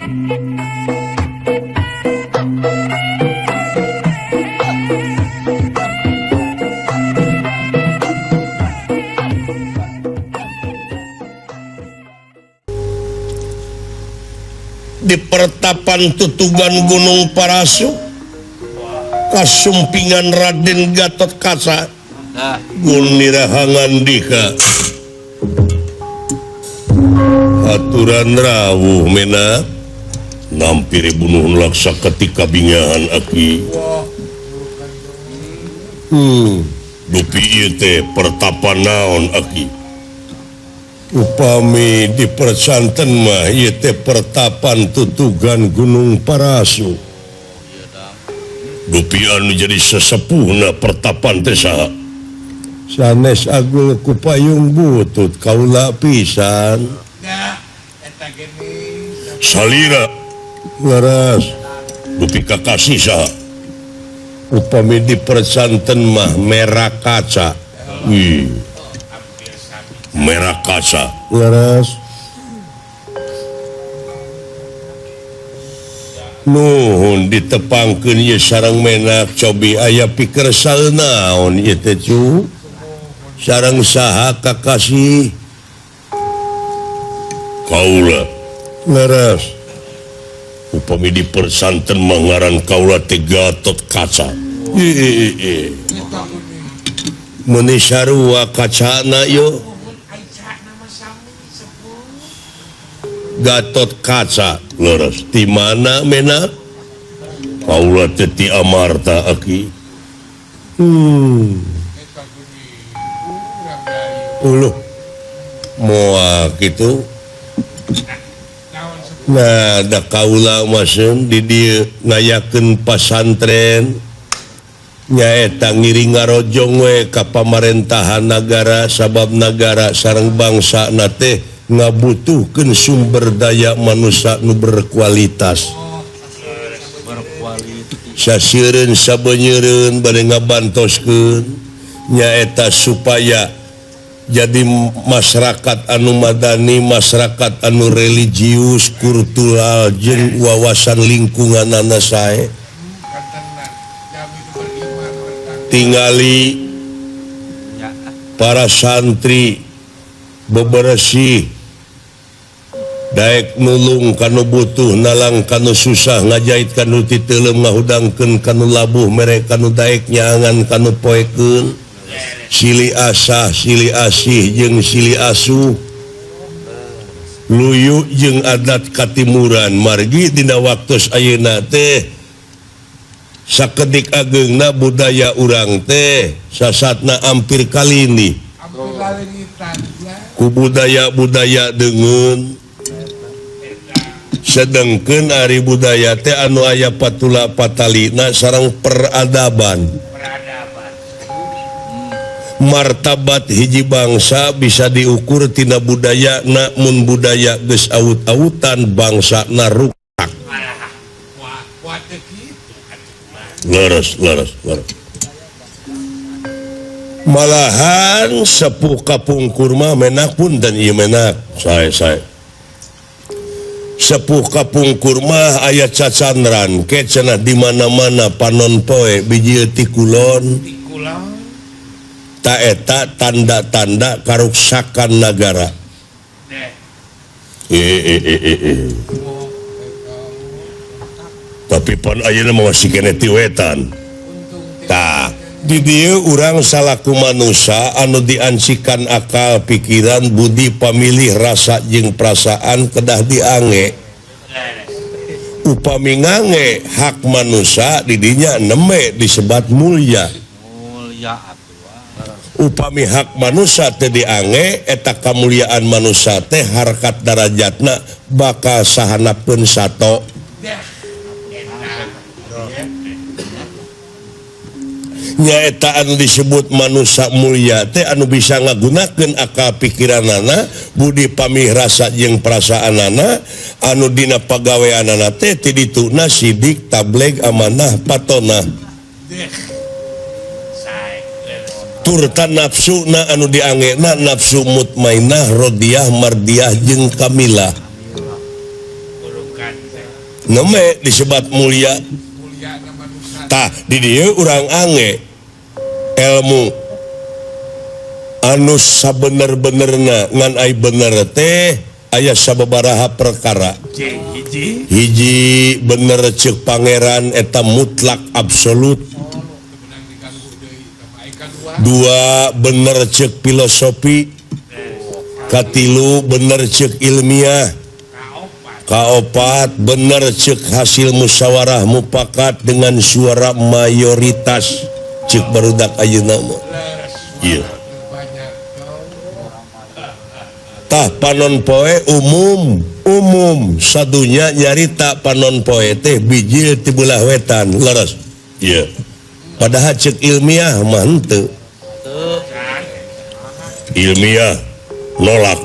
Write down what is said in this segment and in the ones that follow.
Di pertapan tutugan Gunung Parasu kasumpingan Raden Gatotkaca Gunirahangan Dika aturan rawuh mena nampiri bunuh laksa ketika bingahan aki dupi ieu teh pertapan naon aki upami di persanten mah ieu teh pertapan tutugan Gunung Parasu dupi anu jadi sesepuhna pertapan teh saha sanes Agung Kupayung Butut kaula pisan salira laras dupi kakasih saha upami di persanten mah Merah Kaca Merah Kaca laras nuhun ditepangkeun ieu sareng menak cobi aya pikir saeunaon ieu teh cu sareng saha kakasih kaula laras upami di persanten mangaran kaula teh Gatotkaca meuni sarua kacana yo Gatotkaca leres di mana menak kaula teh ti Amarta aki uluh moal kitu nah da kaula maseun di dieu ngayakeun pasantren nyaeta ngiring ngarojong we ka pamarentahan nagara sabab nagara sareng bangsa na teh ngabutuhkeun sumber daya manusia nu berkualitas saseureun sabeunyereun bade ngabantoskeun nyaeta supaya jadi masyarakat anu madani masyarakat anu religius kultural jeung wawasan lingkunganana sae tingali para santri bebersih daek nulung kanu butuh nalang kanu susah ngajait kanu titeulem ngahudangkeun kanu labuh mere kanu daek nyaangan kanu poekeun sili asah sili asih jeung sili asuh luyu jeung adat katimuran margi dina waktos ayeuna teh sakedik ageungna budaya urang teh sasatna ampir kalini ku budaya-budaya deungeun sedengkeun ari budaya teh anu aya patula patalina sareng peradaban martabat hiji bangsa bisa diukur tina budaya na mun budaya geus aut-autan bangsa na rusak leres malahan sepuh kapungkur mah menak pun dan ieu menak sae sepuh kapungkur mah aya cacandran ke cenah di mana-mana panon poe biji ti kulon ta eta tanda-tanda karuksakan negara tapi pan ayeuna masih kene ti wetan tah di dieu urang salaku manusia anu diancikan akal pikiran budi pamilih rasa jeung perasaan kedah diange upami ngange hak manusia di dinya neme disebat mulia upami hak manusia teh diange eta kamuliaan manusia teh harkat darajatna bakal sahanapeun sato nyaeta anu disebut manusia mulia teh anu bisa ngagunakeun akal pikiranana budi pamih rasa jeung perasaanana anu dina pagaweanana teh ti dituna sidik tableg amanah patona turta nafsuna anu diangeuna nafsu mutmainah rodiyah mardiyah jeung kamilah neme disebat mulia tah di dieu urang ange ilmu anu sabener-benerna ngan ai bener teh aya sababaraha perkara hiji bener ceuk pangeran eta mutlak absolut dua bener ceuk filosofi katilu bener ceuk ilmiah kaopat bener ceuk hasil musyawarah mufakat dengan suara mayoritas ceuk barudak ayeuna mah ieu tah panon poe umum sadunya nyarita panon poe teh bijil ti belah wetan leres ieu padahal ceuk ilmiah mah henteu ilmiah nolak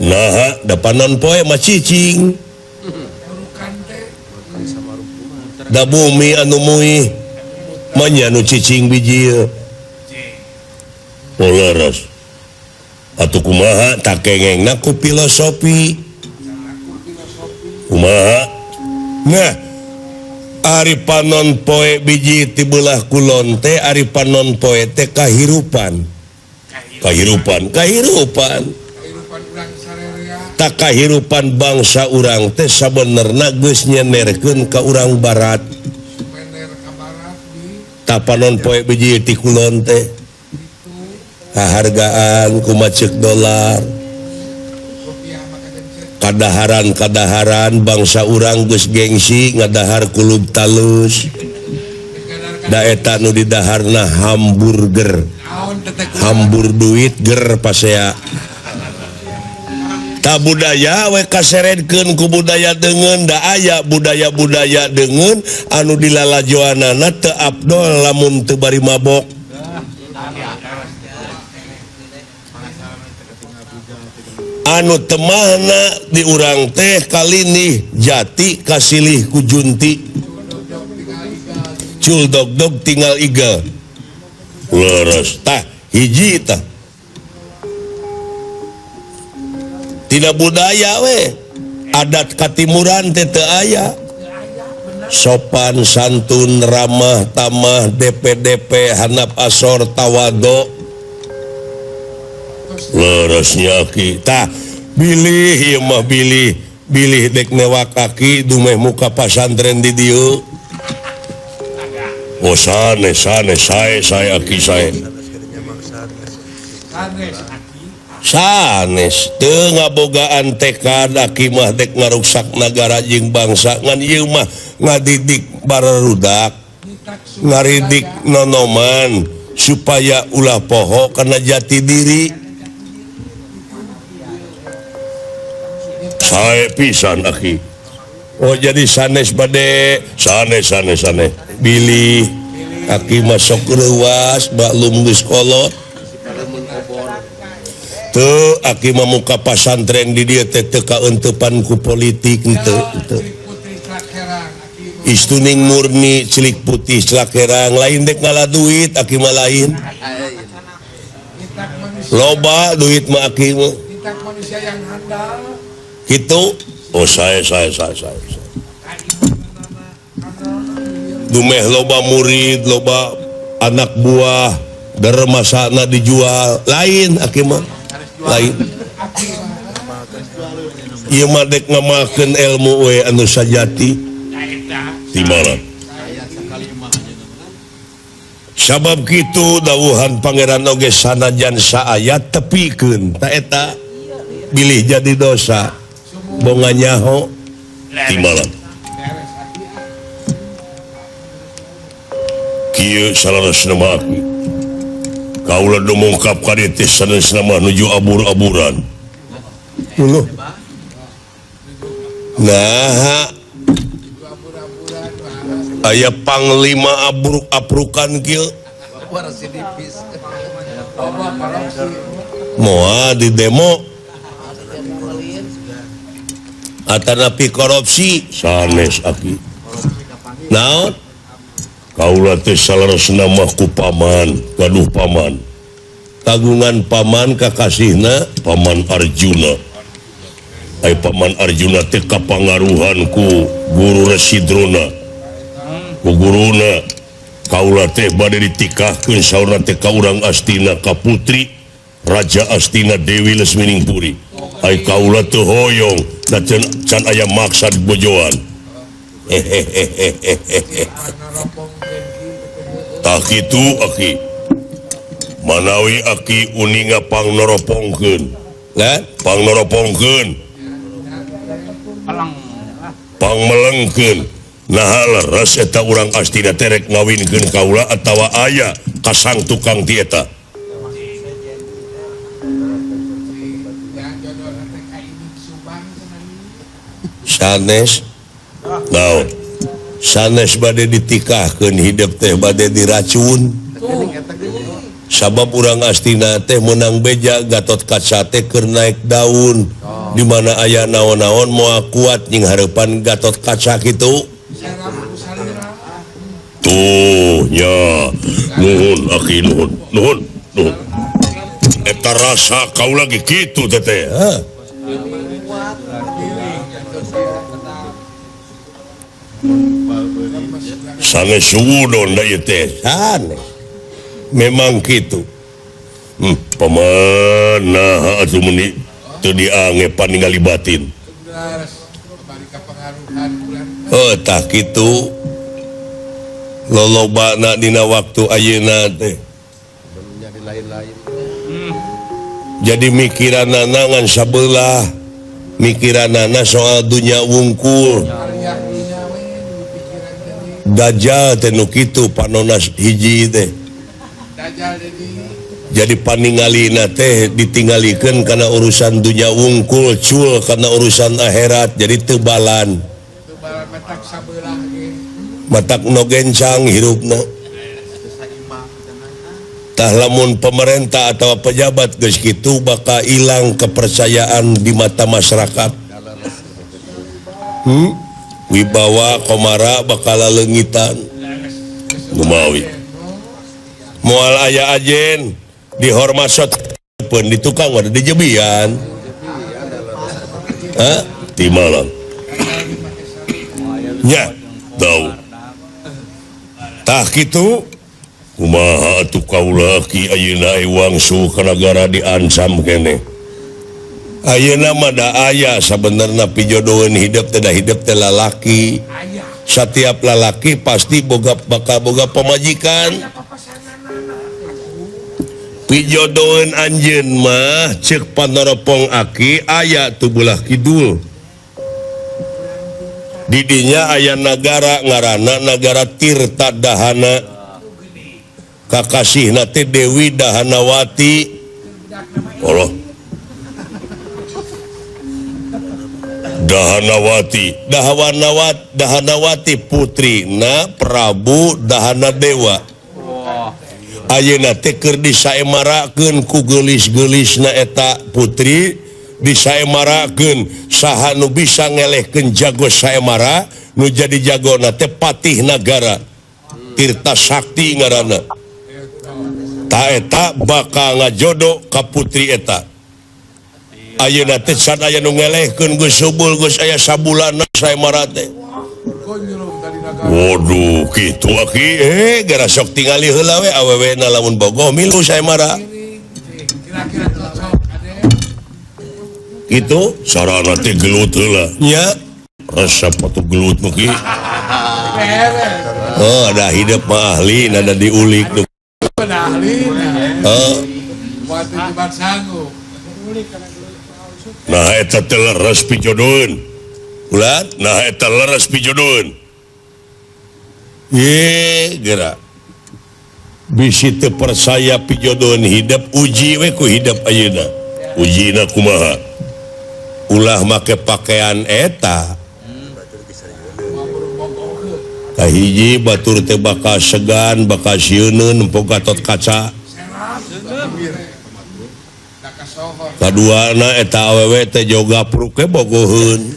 nah da panon poe mah cicing da bumi anu muih mah nya nu cicing bijil leres atuh kumaha tak kengengna ku filosofi kumaha nah ari panon poe biji ti beulah kulon teh ari panon poe teh kahirupan tak kahirupan bangsa urang teh sabenerna geus nyenerkeun ka urang barat tak panon poe biji ti kulon teh kahargaan kumacek dolar kadaharan bangsa urang geus gengsi ngadahar kulub talus da eta nu didaharna hambur duit ger pasea ta budaya we kaseredkeun ku budaya deungeun da aya budaya deungeun anu dilalajoanana teu afdol lamun teu bari mabok anu temahna di urang teh kali nih jati kasilih ku junti cul dog tinggal iga leres tah hiji tah tina budaya we adat katimuran teh teu aya sopan santun ramah tamah DP hanap asor tawado leresnya kita bilih ieu mah bilih dek newak kaki dumeh muka pasantren di dieu oh sanes saya aki sae sanes teu ngabogaan tekad aki mah dek ngaruksak nagara jeung bangsa ngan ieu mah ngadidik barudak ngaridik nonoman supaya ulah poho kana jati diri sae pisan aki oh jadi sanes bade sanes bilih aki masuk leuwas baklum geus kolot teu aki mah muka pasantren di dieu teh teu kaentepan ku politik henteu istuning murni cilik putih celakerang lain dek ngalah duit aki mah lain loba duit mah aki mah gitu oh saya dumeh loba murid loba anak buah dermasana dijual lain aki mah lain ieu mah dek ngamalkeun ilmu we anu sajati di mana sabab kitu dawuhan pangeran oge sanajan saayat tepikeun ta eta bilih jadi dosa bonga nyaho di malam kieu salarosna mah kaula dumungkap ka dieu teh sanesna mah nuju abur-aburan uluh nah aya panglima abruk-abrukan kieu moal di demo atanapi korupsi sanes aki naon kaula teh salarosna mah ku paman gaduh paman kagungan paman kakasihna paman Arjuna Paman Arjuna teh kapangaruhanku Guru Residrona ku guruna kaula teh bade ditikahkeun saurna teh ka urang Astina ka putri Raja Astina Dewi Lesminingpuri. Ai kaula teu hoyong da can aya maksad bojoan. Tah kitu aki manawi aki uninga pangnoropongkeun kan pangnoropongkeun pangmelengkeun nah leres eta urang Astina terek ngawinkeun kaula atawa aya kasang tukang ti eta sanes naon sanes bade ditikahkeun hidup teh bade diracun sabab urang Astina teh menang beja Gatot Kaca teh keur naik daun di mana aya naon-naon moal kuat nying hareupan Gatot Kaca kitu tuh nya nuhun aki nuhun eta rasa kau lagi kitu teteh sange suudon da ieu teh memang kitu pamana atuh meni teu diangepan ningali batin tah kitu lolobana dina waktu ayeuna teh jadi mikiranana ngan sabelah mikiranana soal dunya wungkul Dajjal teh nu kitu panonas hiji teh jadi paningalina teh ditinggalikeun kana urusan dunya wungkul cul kana urusan akhirat jadi tebalan matak no gencang hirupna tah lamun pemerintah atau pejabat geus kitu bakal hilang kepercayaan di mata masyarakat wibawa komara bakal leungitan gumawi moal aya ajen dihormat pun di tukang ada di jebian di malam nya tahu tah kitu kumaha atuh kaula ki ayeuna wangsu ka nagara diancam keneh ayeuna mah da aya sabenerna pijodohan hidup teh lalaki setiap lalaki pasti bakal boga pemajikan pijodohan anjeun mah ceuk panoropong aki aya tu belah kidul di dinya aya nagara ngaranna nagara Tirta Dahana kakasihna teh Dewi Dahanawati Allah Dahanawati putri na Prabu Dahana Dewa ayeuna teh keur disaemarakeun ku geulis-geulisna eta putri disaemarakeun saha nu bisa ngelehkeun jago saemara nu jadi jagona teh patih nagara Tirta Sakti ngaranna ta eta bakal ngajodo ka putri eta ayeuna teh can aya nu ngelehkeun geus subul geus aya sabulana saemara teh waduh kitu aki gara sok tingali heula we awewena lamun bogoh milu saemara kitu sarana teh gelut heula nya resep atuh gelut mugi ada hidup mah ahli ada diulik tuh ahli nah eta teh leres pijodohan ulah nah eta leres pijodohan ye geura bisi teu percaya pijodohan hidup uji we ku hidup ayeuna ujina kumaha ulah make pakaian eta kahiji batur teh bakal segan bakal sieuneun empuk Gatot Kaca kaduana eta awewe teh joga pruk ke bogoheun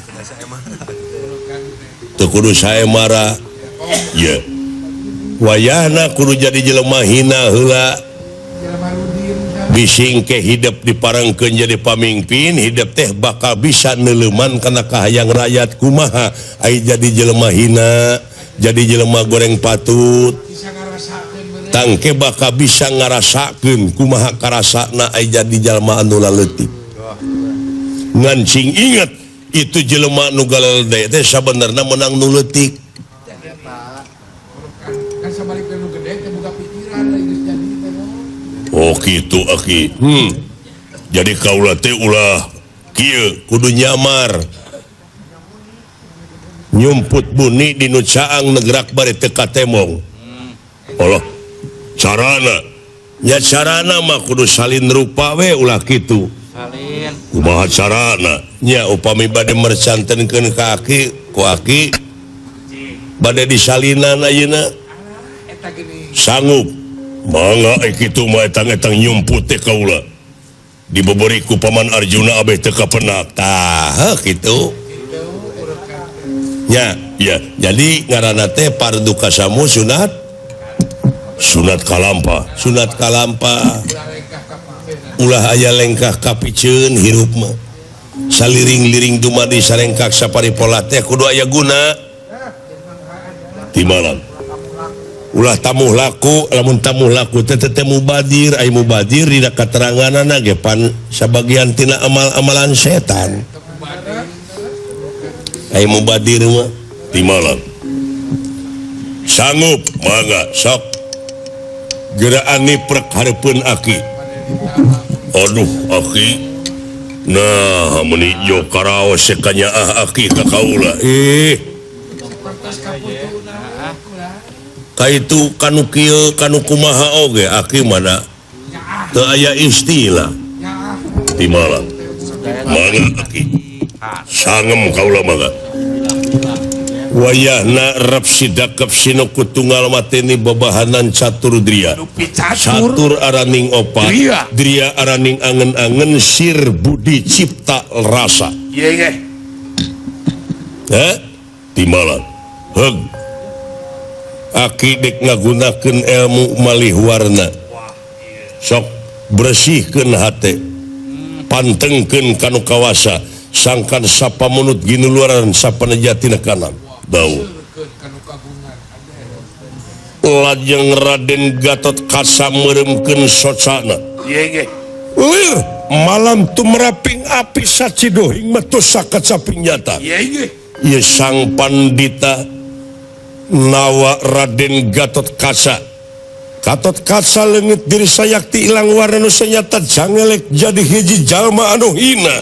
teu kudu saemara ye wayahna kudu jadi jelema hina heula bising ke hidup diparangkeun jadi pamimpin hidup teh bakal bisa neleman kana kahayang rakyat kumaha ai jadi jelema hina jadi jelema goreng patut tangke bakal bisa ngarasakeun kumaha karasana ai jadi jelema anu laletik ngancing ingat itu jelema nu galelde teh sabenerna menang nu leutik kan sabalikeun nu gede teh boga pikiran geus jadi teh oh kitu aki jadi kaula teh ulah kieu kudu nyamar nyumput buni di nu caang negrak bari teu katemong Allah carana nya carana mah kudu salin rupa we ulah kitu salin kumaha carana nya upami bade mercantenkeun ka aki ku aki bade disalinan ayeuna eta gini sanggup mangga kitu mah etang-etang nyumput teh kaula dibobori ku paman Arjuna abeh teu kapenak tah kitu nya ya jadi ngaranna teh fardu kasamu sunat kalampa ulah aya lengkah kapiceun hirup mah saliring-liring dumadi sarengkak saparipola teh kudu aya guna ti malam ulah tamuh laku lamun tamuh laku teh teh mubadir ai mubadir dina kateranganana ge pan sabagian tina amal-amalan setan ai mubadir mah ti malam sanggup mangga sok geraan niprek hareupeun aki aduh aki nah meni jo karaos sekanya aki ka kaula kaitu kanu kieu kanu kumaha oge aki mana teu aya istilah ti malam mangga aki sangem kaula mangga wayahna rap sidakep sinoku tunggal mateni babahanan catur dria catur araning opat dria araning angen-angen sir budi cipta rasa timalan heg aki dek ngagunakeun ilmu malih warna sok bersihkeun hate pantengkeun kanu kawasa sangkan sapa munut ginu luaran sapa najatina kanan bau lajeng Raden Gatot Kaca meuremkeun socana malam tumraping api sacidohing metus sakacaping nyata ieu sang pandita nawa Raden Gatot Kaca leungit diri sayakti ilang warna nu sanyata jangelek jadi hiji jalma anu hina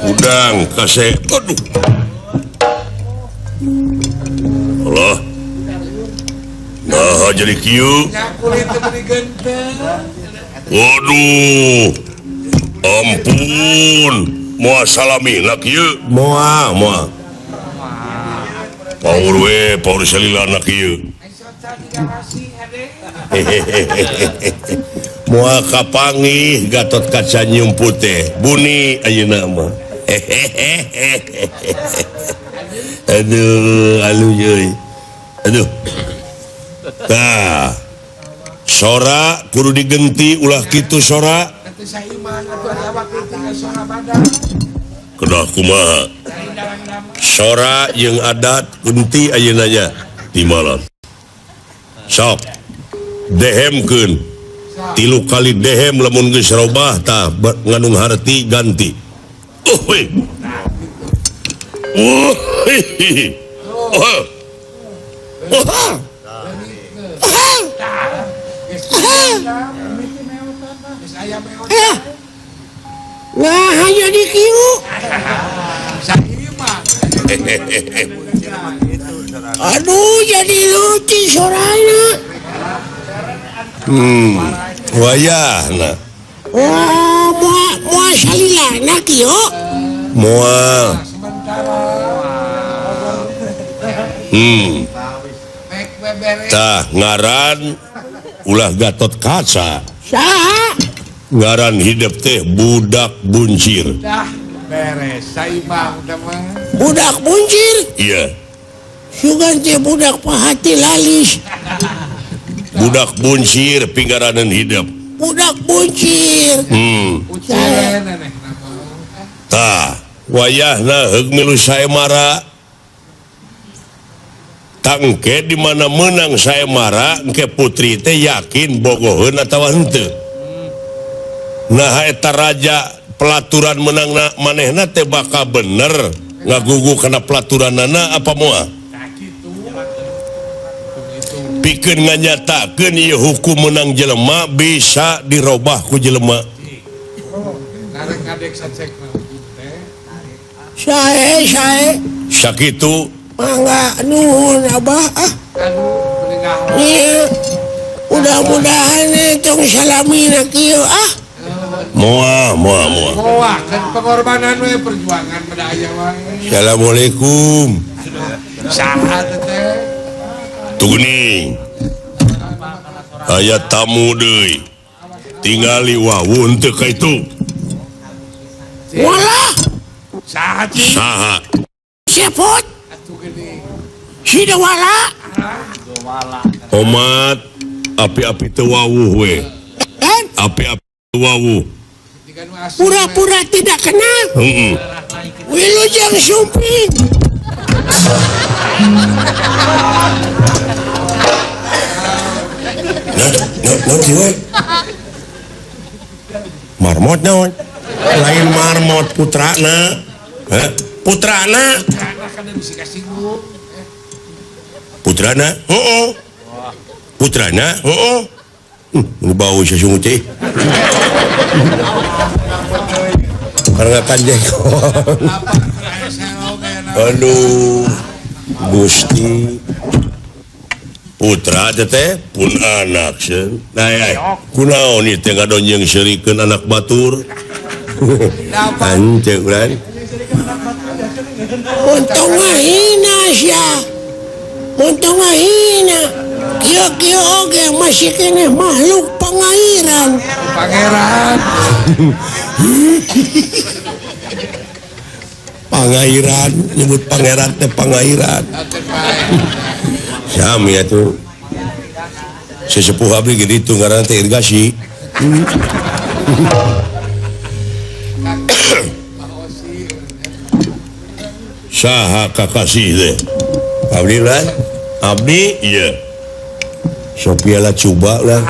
udang kase aduh Allah nah jadi kieu waduh ampun moal salami nak kieu moal paur salila nak kieu moal kapangih Gatot Kaca nyumput teh buni ayeuna mah aduh aluy aduh tah sora kudu digenti ulah kitu sora kedah kumaha sora jeung adat genti ayeuna nya ti malam sok dehemkeun 3 kali dehem lamun geus robah tah ngandung harti ganti wah jadi kieu aduh jadi lucu sorana wayahna wah moal salilana kieu moal tah ngaran ulah Gatot Kaca Saha? ngaran hidup teh budak buncir Budak buncir? iya Sugan teh budak pahati lalis. budak buncir pinggaranan hidup Budak buncir. tah wayahna heug milu saemara tangke di mana menang saemara engke putri teh yakin bogoheun atawa henteu nah eta raja pelaturan menang manehna teh bakal bener ngagugu kana pelaturanana apa moal pikeun nganyatakeun ieu hukum menang jelema bisa dirobah ku jelema Sae. sakitu Mangga nuhun Abah. Iya. Mudah-mudahan tong salamina kieu moal kan pengorbanan we perjuangan bedaya wae. Assalamualaikum Saha teh? Tuning aya tamu deui tingali wawun teu ka itu Walah, Saha cing? saha sepot. Atuh geuning. Si Dewala. omat api-api teu wawuh we Kan api-api teu wawuh Tiga nu asuh. pura-pura tidak kenal. heeh Wilujeng sumping. naon sih we marmot naon lain marmot putrana putrana Anak kan bisa kasih guru. putrana putrana ini bau sesungguh teh karena kan jengkol aduh Gusti putra teh pun anak sen nah kunaon ieu teh ngadonjeng serikeun anak batur anceu urang Untung ngahina sia. Untung ngahina. Kieu oge masih kene makhluk pangairan. Pangeran. pangairan nyebut pangeran teh pangairan sami atuh sesepuh abdi gitu ngaranna teh irgasi saha kakasih teh abdi lah abdi iya Sophia lah coba lah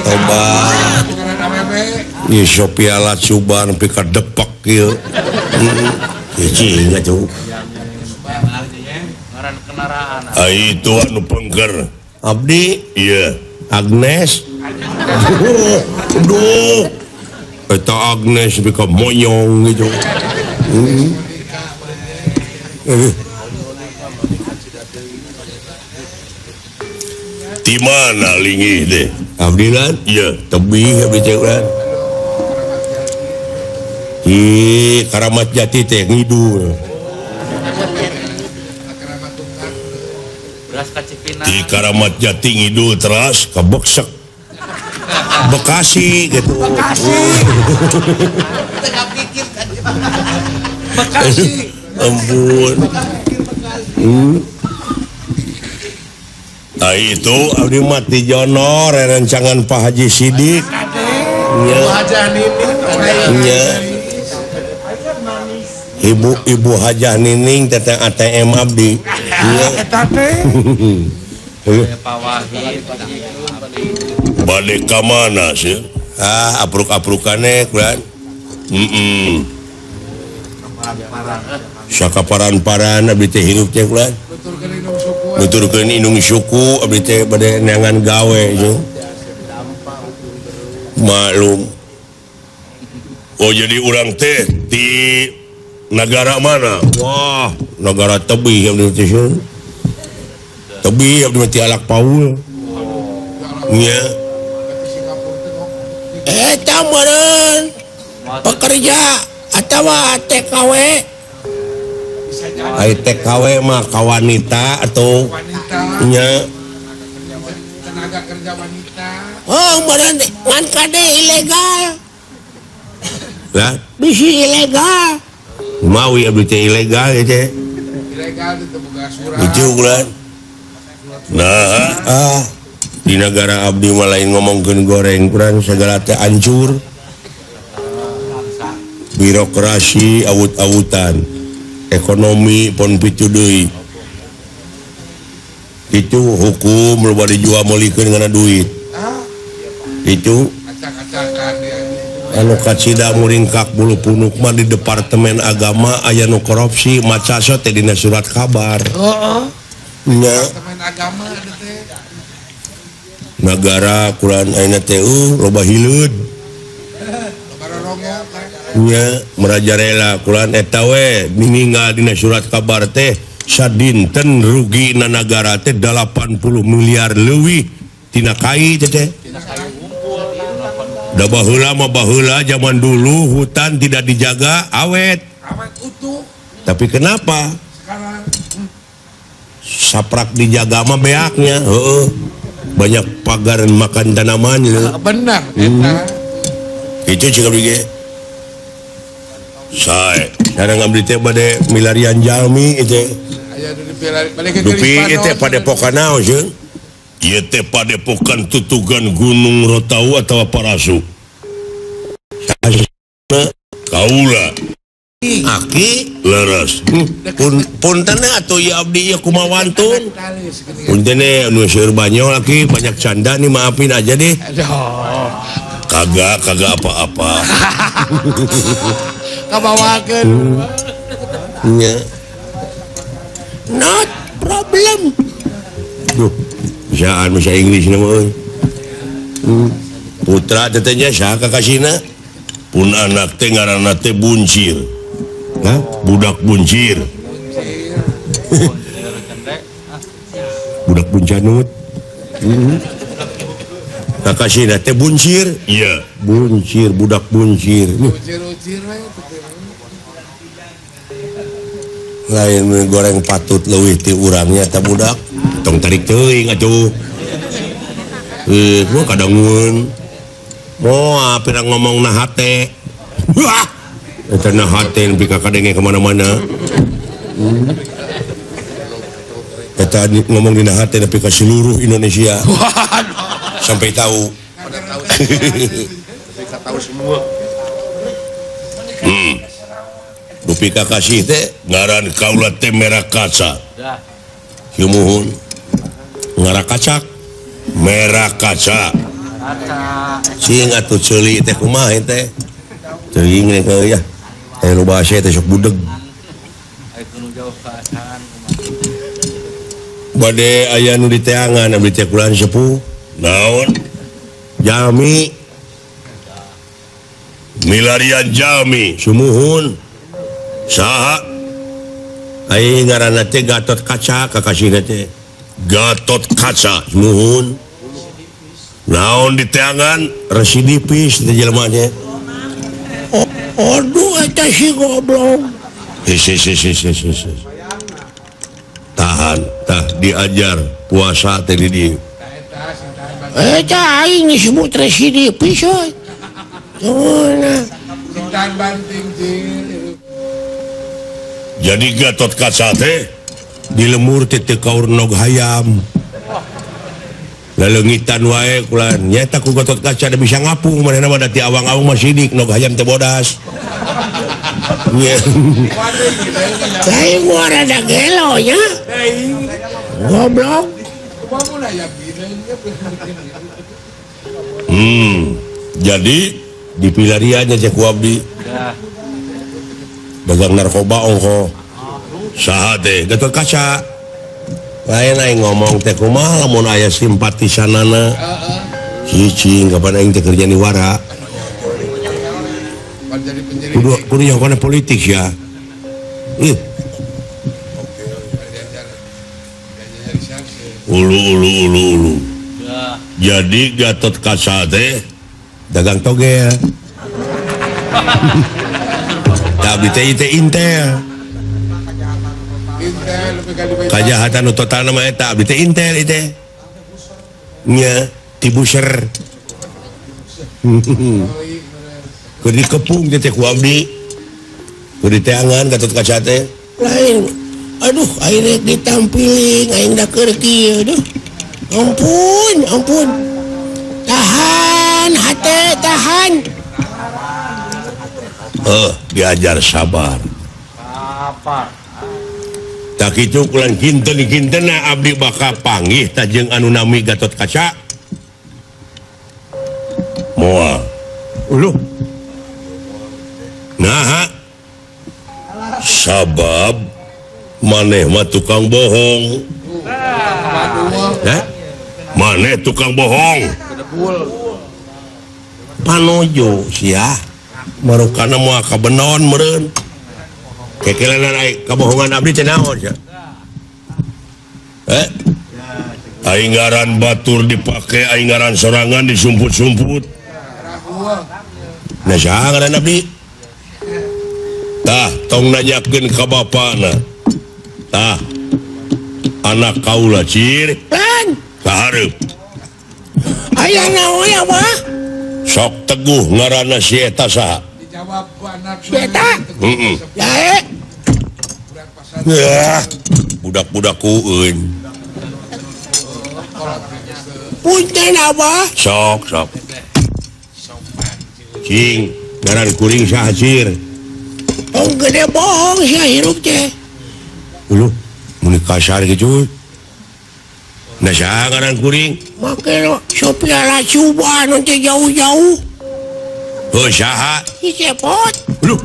obat iya Sophia lah coba sampai ke depak kieu ya cing atuh itu anu pengker abdi iya Agnes aduh eta Agnes bika moyong gitu di mana lingih deh abdi lan iya tebih abdi cek lan di Karamat Jati teh ngidul di Karamat Jati ngidul teras ke Beksek Bekasi gitu Bekasi. ampun nah itu abdi mati jono rencangan Pak Haji Sidik nya Hajah Nining. nya ibu Hajah Nining teteh ATM abdi nya Eta teh. bade ka mana sih apruk-aprukane kulan sakaparan-paran abdi teh hirup teh kulan nuturkeun inung suku abdi teh bade neangan gawe jeung maklum oh jadi urang teh di negara mana wah negara tebih abdi teh tebih abdi mah ti Alak Paul nya Eta meureun pekerja atawa TKW. TKW mah ka wanita atau wanita nya tenaga kerja wanita Oh berarti ngan kade ilegal lah bisi ilegal mau ya berarti ilegal ya teh ilegal itu boga surat itu bulan nah di negara abdi mah lain ngomongkeun goreng kurang segala teh hancur birokrasi awut-awutan ekonomi pon pitu deui itu hukum loba dijual molikeun ngana duit itu acak-acakan dia anu kacida muringkak bulu punuk mah di departemen agama aya nu korupsi maca teh dina surat kabar nya teman agama ada teh negara Quran ayeuna teh loba hileud barorongok kan nya merajalela Quran eta we ninggal dina surat kabar teh sadinten rugi na negara teh 80 miliar leuwih tina kai teh da baheula mah baheula zaman dulu hutan tidak dijaga awet utuh tapi kenapa sekarang saprak dijaga mah beaknya banyak pagar makan tanaman benar eta itu juga bige saya sekarang abdi teh bade milarian jalmi itu aya nu dipilih balik ke dupi Gelis itu padepokan naon sih ieu teh padepokan tutugan Gunung Rotau atau Parasu kaula aki leres puntene atuh ya abdi ieu kumaha wantun puntene anu seueur banyol laki banyak canda nih maafin aja deh aduh kagak apa-apa kabawakeun nya not problem duh bisaan bahasa Inggris nama euy putra tetenya saha kakasina pun anak teh ngaranna teh buncir hah budak buncir budak buncanut kakasina teh buncir iya buncir budak buncir ucir-ucir we lain goreng patut leuwih ti urangnya ta budak tong tarik teuing atuh gua kadangun moal pirang ngomong na hate wah eta na hate nepi ka kadenge kemana-mana eta ngomong dina hate nepi ka seluruh Indonesia sampai tahu tahu semua dupi kakasih teh ngaran kaula teh merah kaca himuhun ngara kacak merah kaca sing atuh ceuli teh kumaha teh teuing nih ya aya nu bahasa teh sok budeg bade aya nu diteangan abdi teh kulaan sepuh naon jami milarian jami sumuhun saha ai ngaranna teh Gatot Kaca kakasihna teh Gatot Kaca sumuhun naon diteangan residipis teh jelema teh aduh eta si goblok tahan tah diajar puasa teh di dieu eta aing disebut residipis we cintaan banting cil jadi Gatot Kaca teh di lemur teh teu kaur nog hayam laleungitan wae kulan nyata ku Gatot Kaca da bisa ngapung manehna mah da ti awang-awang mah sidik nog hayam teh bodas nya kayak gua rada gelo ya goblok jadi di pilariannya cek ku abdi dagang narkoba ongko saha teh Gatot Kaca lain aing ngomong teh kumaha lamun aya simpatisanana cicing kapan aing teh kerja di wara kudu yang kana politik ya ulu jadi Gatot Kaca teh dagang togel tapi teh intel Intel lebih kali baik. kajahatan nu total nama eta abdi teh intel ieu teh nya tibuser keur dikepung teh ku abdi ku diteangan Gatot Kaca teh lain aduh akhirnya ditampilin aing da keur kieu duh ampun tahan hate tahan diajar sabar tak itu kulan kinten-kintena abdi bakal panggih tajeng anu nami Gatot Kaca moal uluh nah sabab maneh mah tukang bohong maneh tukang bohong panojo sia marukana moal kabenon meureun kekelenan kabohongan abdi teh naon sia aing ngaran batur dipake aing ngaran sorangan disumput-sumput nah saha ngaran abdi tah tong nanyakeun ka bapana tah anak kaula cir lan sahareup aya naon ya Bah sok Teguh ngaranna si eta saha Dijawab ku anak eta lae budak-budak kueun punten Abah sok cing ngaran kuring saha cir tong gede bohong sia hirup teh uluh mun kasar kitu nah saha ngaran kuring make sopiara coba nanti jauh-jauh saha si cepot uluh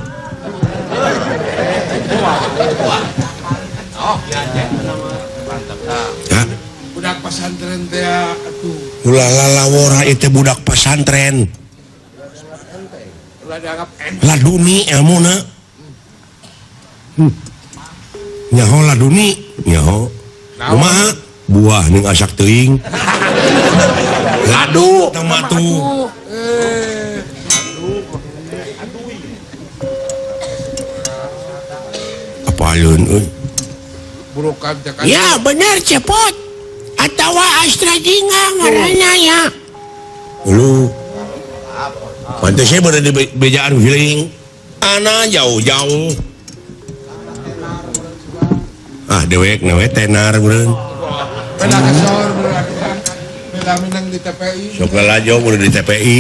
budak pesantren teh atuh ulah lalawora itu budak pesantren ulah dianggap laduni ilmuna nyaho laduni nyaho kumaha buah ning asak teuing ladu tamatu apalun euy burukan teh kan ya bener cepot atawa Astra Jingga ngaranna ya lu pantes saya berada di bejaan feeling ana jauh-jauh dewek nawe tenar beureun beda kesor beda menang di TPI sok lalajo udah di TPI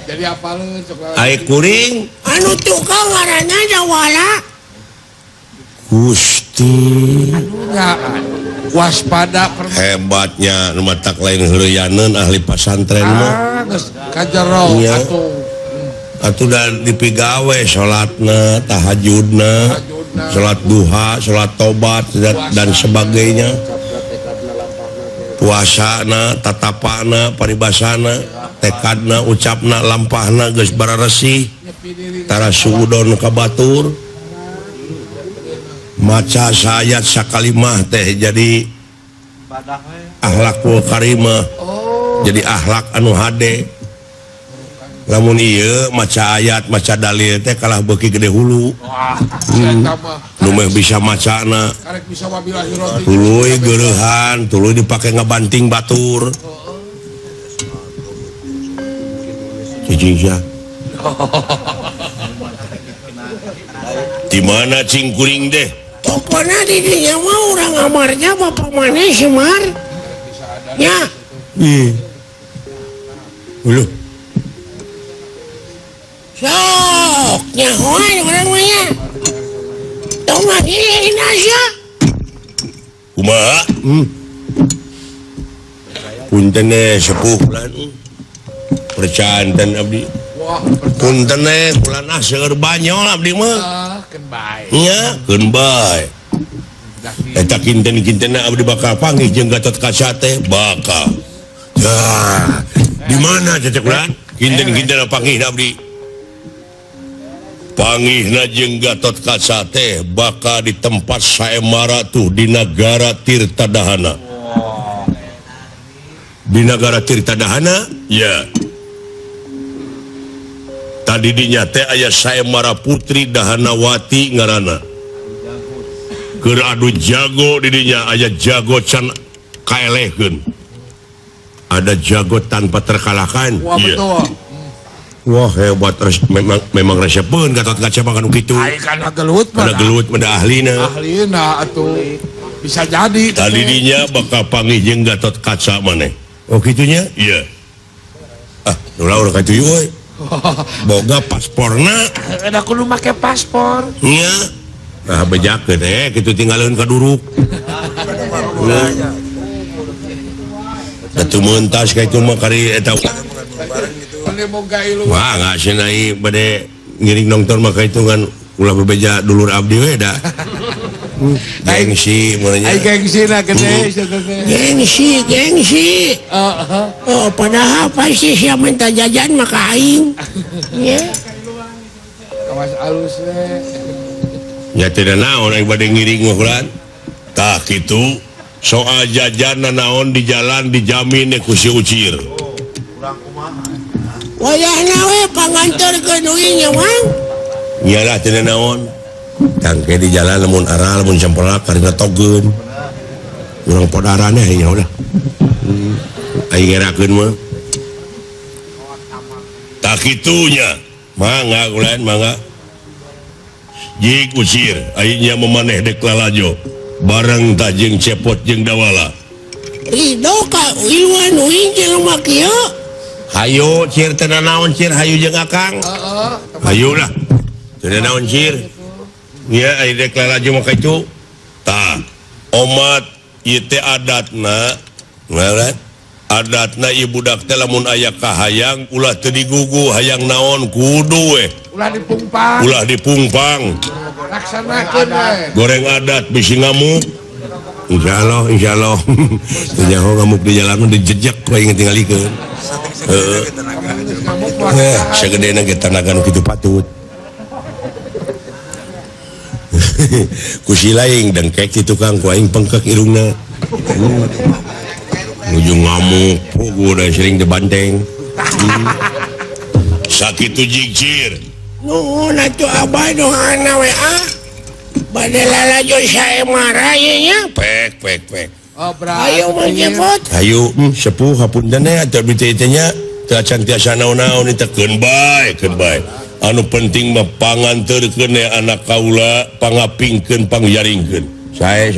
jadi apaleun sok ai kuring anu tukang ngaranna Jawala Gusti nya waspada hebatnya nu matak lain heureuyaneun ahli pesantren mah geus kajero Iya. atuh atuh da dipigawe salatna tahajudna salat duha salat tobat dan sebagainya puasana tatapana paribasana tekadna ucapna lampahna geus bararesih tara suudon ka batur maca sayat sakalimah teh jadi akhlakul karimah jadi akhlak anu hade lamun ieu maca ayat maca dalil teh kalah beuki gede hulu nu meh bisa macana karek bisa wabillahi roti tuluy geureuhan tuluy dipake ngabanting batur cicing sia di mana cing kuring deh pokoknya di dinya mah urang amarnya bapak maneh Semar ya uluh sok nyahoan urang mah ya tong ngahihin aja kumaha punten sepuh lan percanten abdi wah punten kulanah seueur banyol abdi mah ken bae nya keun bae eta kinten-kintena abdi bakal panggih jeung Gatot Kaca teh bakal di mana cecek ulan kinten-kintena panggih abdi panggihna jeung Gatot Kaca teh bakal di tempat saemara tuh di negara Tirtadahana di negara Tirtadahana ya tadi dinya teh aya saemara putri Dahanawati ngaranna keur adu jago dirinya aya jago can kaelehkeun ada jago tanpa terkalahkan. Wah betul. Wah hebat memang resepeun Gatot Kaca mah kanu kitu. Ai kana gelut mah. Ada gelut mah ahlina. Ahlina atuh bisa jadi. Tadi dinya bakal panggih jeung Gatot Kaca maneh. Oh kitunya? Iya. Ulah kitu euy. Boga pasporna. Ada kudu make paspor. Nya. Nah bejakeun kitu tinggalkeun ka duruk. Atuh mentas ka itu mah kari eta. Wah nggak sih naik bade ngiring nonton maka hitungan ulah bebeja dulur abdi we da. Gengsi mulanya. Ai gengsi na gede. Gengsi. Oh, padahal pasti siapa minta jajan maka aing. Ya. Kawas alus we. Ya tidak naon aing bade ngiring mah ulan. Tah kitu soal jajan naon di jalan dijamin ku si Ucir. Wayahna we panganterkeun deui nya Mang. Iyalah cenah naon. Tangke di jalan lamun arah lamun sampelak karina togeun. Urang podarannya ya udah. Aing ngerakeun mah. Tak kitunya. Mangga ulan mangga. Jig Ucir aing nya memaneh dek lalajo. Bareng ta jeung cepot jeung dawala. Ridho ka Iwan uing jelema kieu. Hayu Cir teu naon Cir hayu jeung Akang. Hayu lah. Teu naon Cir. Ya ai dek lalajo mah kitu. Tah omat ieu teh adatna. Ngaran adatna ieu budak teh lamun aya kahayang ulah teu digugu hayang naon kudu we. Ulah dipungpang. Laksanakeun we. Goreng adat bisi ngamuk. Insyaallah. Teu nyaho ngamuk di jalan mah dijejek we inget tingalikeun. Heeh. Sagedena ge tanaga nu kitu patut. Ku si laing dengkek ti tukang ku aing pengkek irungna. Nuju ngamuk, pugu da sering dibanteng. Sakitu jigcir. Nuhun atuh abah doana we bade lalajo sae marah ye nya. Pek. Oh berarti. Ayo Mang Cepot. Hayu sepuh hapunten atuh abdi teh nya teu acan tiasa naon-naon teh keun bae. Anu penting mah panganterkeun anak kaula, pangapingkeun, pangjaringkeun. Sae.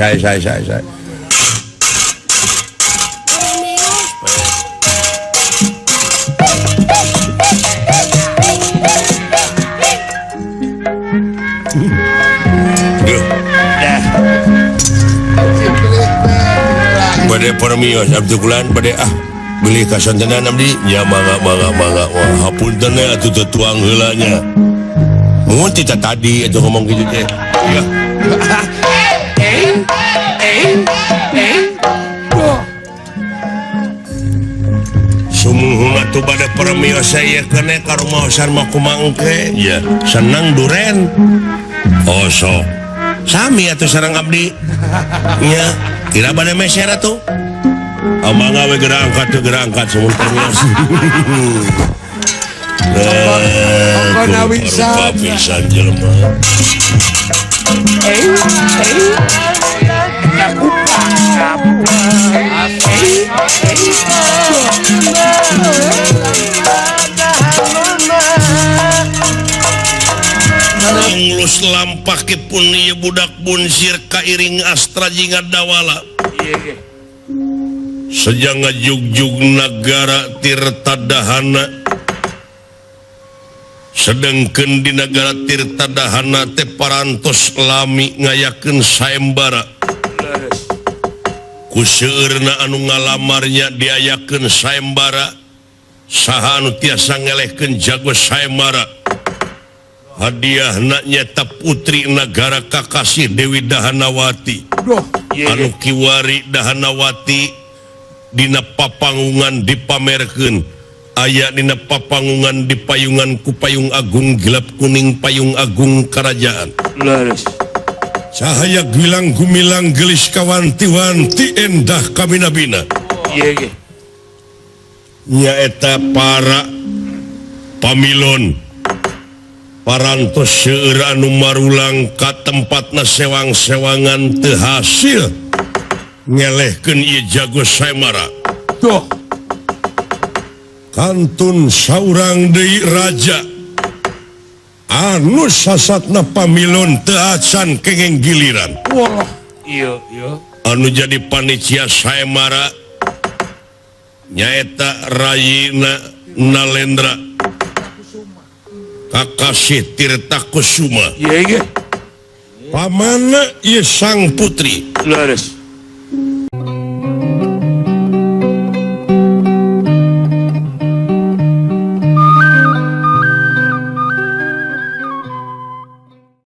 Bade permios abdi kulan bade beli kasantenan abdi nya mangga wah hapunten atuh teu tuang heula nya mun ti tadi atuh ngomong kitu teh iya sumuhun atuh bade permios saya kene ka rumaosan mah kumaha engke ya senang duren sok sami atuh sareng abdi nya kira bade meser atuh amangga we geura angkat semun permios. Ongkona pisan jelema. Ngulus lampah ke pun ieu budak bunsir ka iring astra jinga dawala. Sejang ngajugjug negara Tirtadahana sedengkeun di negara Tirtadahana teh parantos lami ngayakeun saembara ku seueurna anu ngalamarnya diayakeun saembara saha anu tiasa ngelehkeun jago saembara hadiahna nyata putri negara Kakasih Dewi Dahanawati anu kiwari Dahanawati dina papangungan dipamerkeun aya dina papangungan dipayungan ku payung agung gelap kuning payung agung kerajaan leres cahaya gilang gumilang gelis kawanti-wanti endah kaminabina nyaeta para parantos seueur anu marulang ka tempatna sewang-sewangan teu hasil ngelehkeun ieu jago saemara. Tuh. Kantun saurang deui raja anu sasatna pamilon teu acan kengeng giliran. Wah, iya. Anu jadi panitia saemara nyaeta Rayina Nalendra Kakasih Tirta Kusuma. Iya. Pamana ieu sang putri Leres.